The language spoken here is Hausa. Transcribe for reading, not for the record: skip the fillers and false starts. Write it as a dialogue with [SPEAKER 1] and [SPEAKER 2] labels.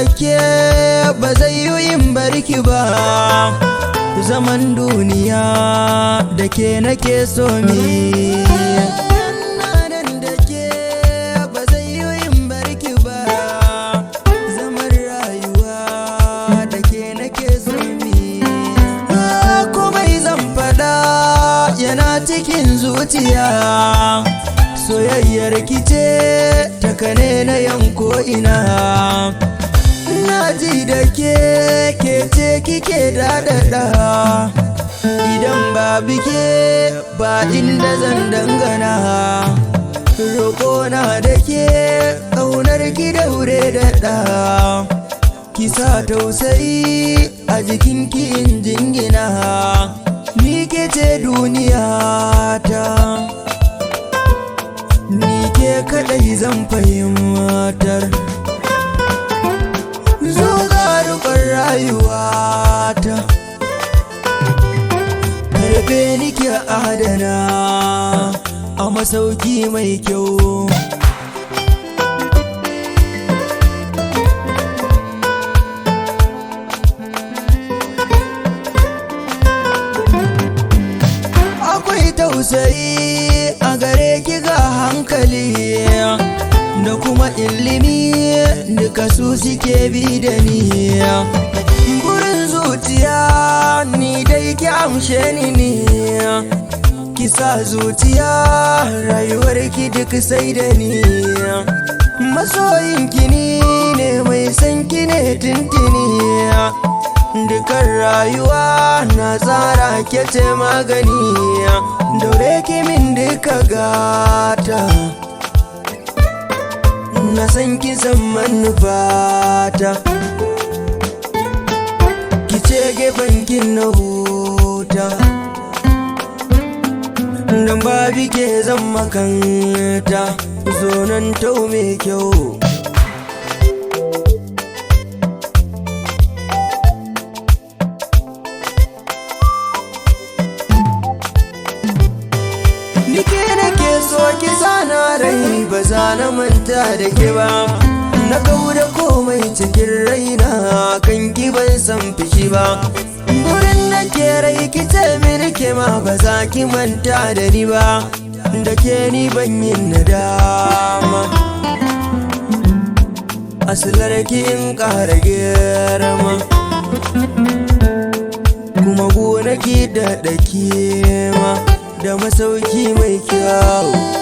[SPEAKER 1] da ke ba zai yi in barki ba, zaman duniya da ke nake so mi. Da ke ba zai yi in barki ba, zaman rayuwa da ke nake so mi. Komai zan faɗa yana cikin zuciya, soyayyar kice ta kane na yanko ina. Na ji da ke ce kike daɗaɗa, idan ba bike ba inda zan dangana. Roƙona da ke ƙaunar ki daure daɗa, ki sa tausayi a jikinki in jingina. Ni ke ce duniya ta, ni ke kaɗai zan fahimtar. Zo ga rukar rayuwata, karfe ni ke adana a masauki mai kyau. Akwai tausayi a gare ki ga hankali da kuma ilimi, duka su suke bi da ni. Burin zuciya ni dai ki amshe ni, ki sa zuciya rayuwar ki duk sai da ni. Masoyin ki ni ne, mai san ki ne tintini, dukan rayuwa na tsara ke ce magani. Daure ki min duka gata, na san ki san manufata, ki ce gefen kin na huta. Dan babi ke zan makanta, zo nan tau mai kyau. Nike nake so ki zana rai, ba zana manta da ke ba. Na kauda komai cikin raina, kan ki ban san fishi ba. Burin nake rai ki ce mini ke ma ba za ki manta da ni ba, da ke ni ban yin nadama. Asilar ki in ƙara girma, kuma gonaki da ɗake ma, da masauki mai kyau.